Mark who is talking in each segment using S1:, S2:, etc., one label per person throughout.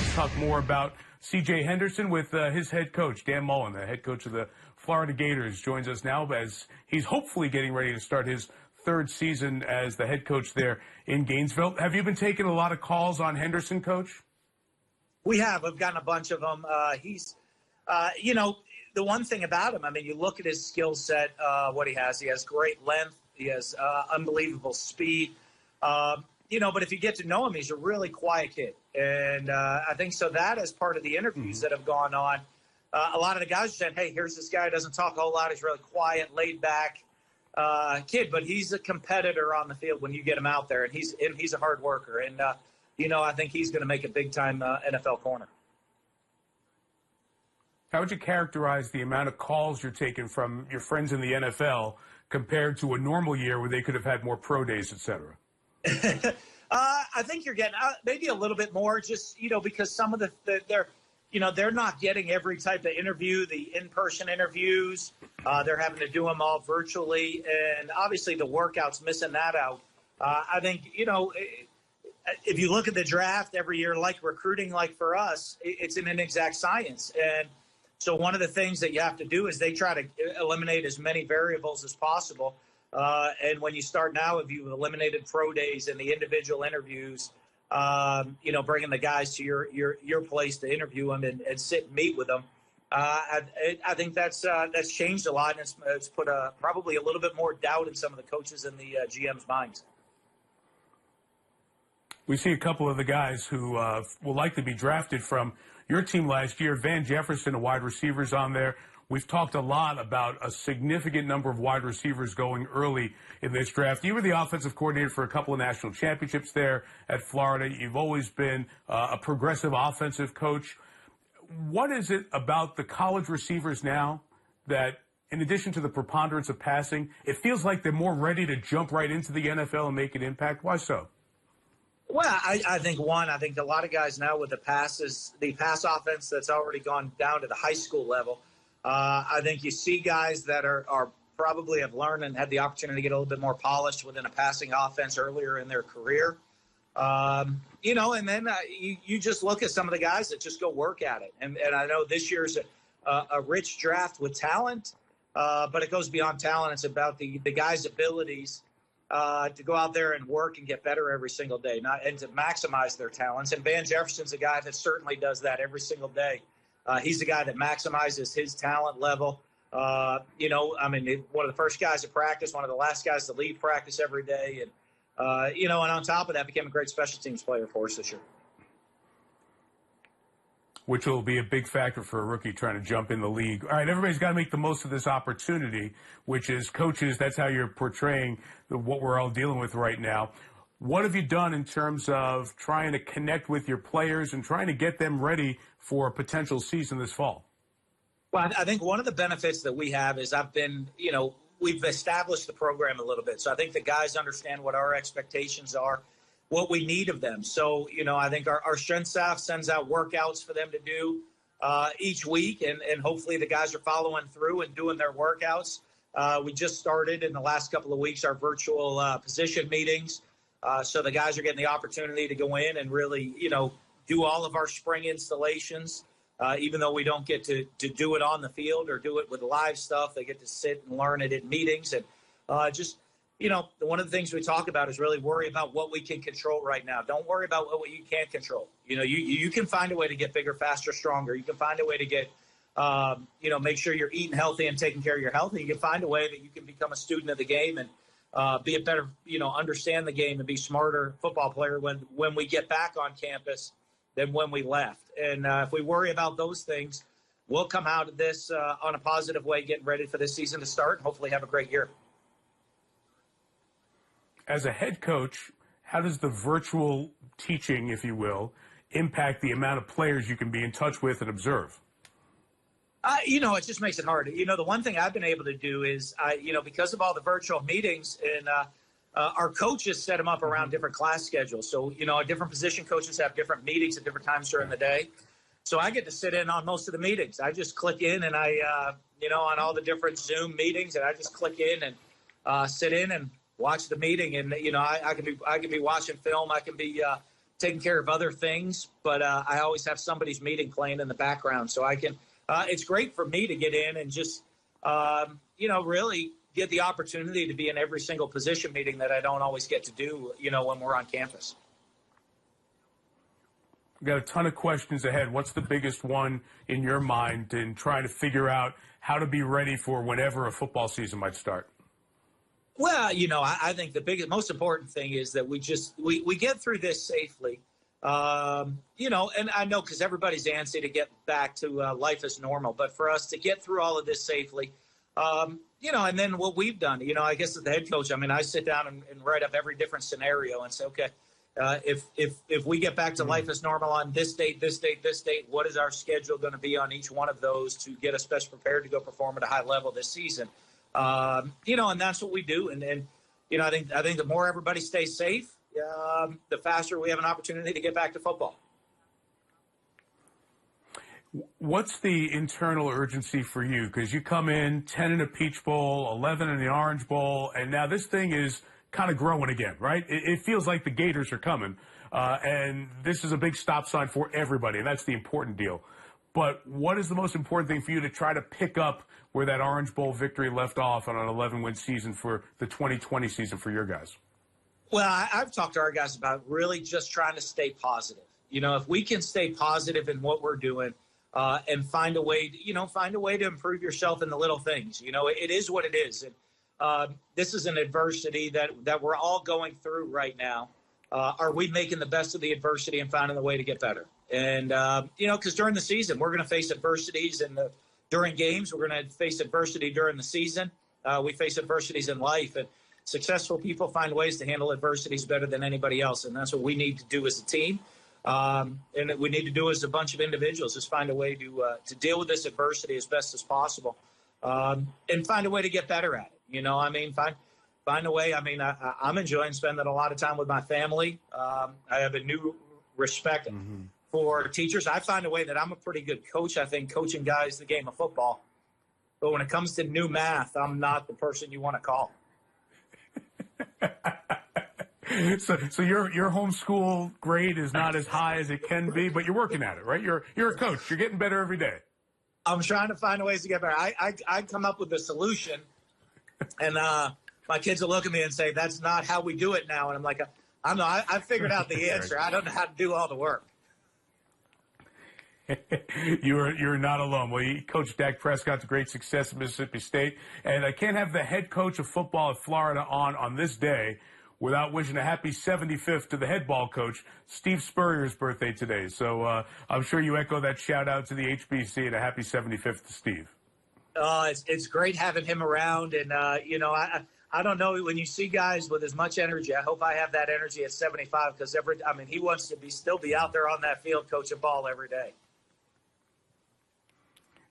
S1: Let's talk more about CJ Henderson with his head coach, Dan Mullen, the head coach of the Florida Gators, joins us now as he's hopefully getting ready to start his third season as the head coach there in Gainesville. Have you been taking a lot of calls on Henderson, Coach?
S2: We have. We've gotten a bunch of them. The one thing about him, I mean, you look at his skill set, what he has. He has great length. He has unbelievable speed. But if you get to know him, he's a really quiet kid. And I think so that is part of the interviews that have gone on. A lot of the guys said, hey, here's this guy who doesn't talk a whole lot. He's really quiet, laid back kid, but he's a competitor on the field when you get him out there. And he's a hard worker. And, I think he's going to make a big-time NFL corner.
S1: How would you characterize the amount of calls you're taking from your friends in the NFL compared to a normal year where they could have had more pro days, et cetera?
S2: I think you're getting maybe a little bit more just, because some of they're not getting every type of interview, the in-person interviews. They're having to do them all virtually. And obviously the workout's missing that out. I think, if you look at the draft every year, like recruiting, like for us, it's an inexact science. And so one of the things that you have to do is they try to eliminate as many variables as possible. And when you start now, if you've eliminated pro days and the individual interviews, bringing the guys to your place to interview them and sit and meet with them, I think that's changed a lot, and it's put probably a little bit more doubt in some of the coaches and the GM's minds.
S1: We see a couple of the guys who will likely be drafted from your team last year. Van Jefferson, a wide receiver's on there. We've talked a lot about a significant number of wide receivers going early in this draft. You were the offensive coordinator for a couple of national championships there at Florida. You've always been a progressive offensive coach. What is it about the college receivers now that, in addition to the preponderance of passing, it feels like they're more ready to jump right into the NFL and make an impact? Why so?
S2: Well, I think a lot of guys now with the pass offense that's already gone down to the high school level. I think you see guys that are probably have learned and had the opportunity to get a little bit more polished within a passing offense earlier in their career. And then you just look at some of the guys that just go work at it. And I know this year's a rich draft with talent, but it goes beyond talent. It's about the guys' abilities to go out there and work and get better every single day, and to maximize their talents. And Van Jefferson's a guy that certainly does that every single day. He's the guy that maximizes his talent level. One of the first guys to practice, one of the last guys to leave practice every day. And, and on top of that, became a great special teams player for us this year.
S1: Which will be a big factor for a rookie trying to jump in the league. All right, everybody's got to make the most of this opportunity, which is coaches. That's how you're portraying what we're all dealing with right now. What have you done in terms of trying to connect with your players and trying to get them ready for a potential season this fall?
S2: Well, I think one of the benefits that we have is we've established the program a little bit. So I think the guys understand what our expectations are, what we need of them. So, I think our strength staff sends out workouts for them to do each week, and hopefully the guys are following through and doing their workouts. We just started in the last couple of weeks our virtual position meetings. So the guys are getting the opportunity to go in and really, do all of our spring installations. Even though we don't get to do it on the field or do it with live stuff, they get to sit and learn it at meetings. And one of the things we talk about is really worry about what we can control right now. Don't worry about what you can't control. You can find a way to get bigger, faster, stronger. You can find a way to get, make sure you're eating healthy and taking care of your health. And you can find a way that you can become a student of the game and be a better, understand the game and be smarter football player when we get back on campus than when we left. And if we worry about those things, we'll come out of this on a positive way, getting ready for this season to start and hopefully have a great year.
S1: As a head coach, how does the virtual teaching, if you will, impact the amount of players you can be in touch with and observe?
S2: It just makes it hard. The one thing I've been able to do is, because of all the virtual meetings, and our coaches set them up around different class schedules. So, different position coaches have different meetings at different times during the day. So I get to sit in on most of the meetings. I just click in and on all the different Zoom meetings, and I just click in and sit in and watch the meeting. And, I can be watching film. I can be taking care of other things, but I always have somebody's meeting playing in the background, so I can. It's great for me to get in and just, really get the opportunity to be in every single position meeting that I don't always get to do, when we're on campus.
S1: We've got a ton of questions ahead. What's the biggest one in your mind in trying to figure out how to be ready for whenever a football season might start?
S2: Well, I think the most important thing is that we get through this safely. And I know because everybody's antsy to get back to life as normal, but for us to get through all of this safely, and then what we've done, I guess as the head coach, I sit down and write up every different scenario and say, okay, if we get back to life as normal on this date, what is our schedule going to be on each one of those to get us best prepared to go perform at a high level this season? And that's what we do. And I think the more everybody stays safe, the faster we have an opportunity to get back to football.
S1: What's the internal urgency for you? Because you come in 10 in a Peach Bowl, 11 in the Orange Bowl, and now this thing is kind of growing again, right? It feels like the Gators are coming, and this is a big stop sign for everybody, and that's the important deal. But what is the most important thing for you to try to pick up where that Orange Bowl victory left off on an 11-win season for the 2020 season for your guys?
S2: Well, I've talked to our guys about really just trying to stay positive. If we can stay positive in what we're doing and find a way, to improve yourself in the little things. It is what it is. And this is an adversity that we're all going through right now. Are we making the best of the adversity and finding the way to get better? And, because during the season, we're going to face adversities during games. We're going to face adversity during the season. We face adversities in life. And successful people find ways to handle adversities better than anybody else. And that's what we need to do as a team. And we need to do as a bunch of individuals is find a way to deal with this adversity as best as possible and find a way to get better at it. Find a way. I'm enjoying spending a lot of time with my family. I have a new respect for teachers. I find a way that I'm a pretty good coach. I think coaching guys the game of football. But when it comes to new math, I'm not the person you want to call.
S1: So your homeschool grade is not as high as it can be, but you're working at it, right? You're a coach. You're getting better every day.
S2: I'm trying to find ways to get better. I come up with a solution, and my kids will look at me and say, "That's not how we do it now." And I'm like, I figured out the answer. I don't know how to do all the work.
S1: You're not alone. Well, Coach Dak Prescott's great success at Mississippi State, and I can't have the head coach of football at Florida on this day without wishing a happy 75th to the head ball coach, Steve Spurrier's birthday today. So I'm sure you echo that shout out to the HBC and a happy 75th to Steve.
S2: It's great having him around, and I don't know, when you see guys with as much energy, I hope I have that energy at 75 because he wants to still be out there on that field coaching ball every day.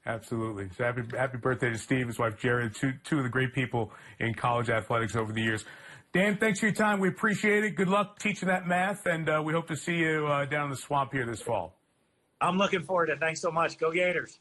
S1: Absolutely. So happy birthday to Steve, his wife Jared, two of the great people in college athletics over the years. Dan, thanks for your time. We appreciate it. Good luck teaching that math, and we hope to see you down in the swamp here this fall.
S2: I'm looking forward to it. Thanks so much. Go Gators.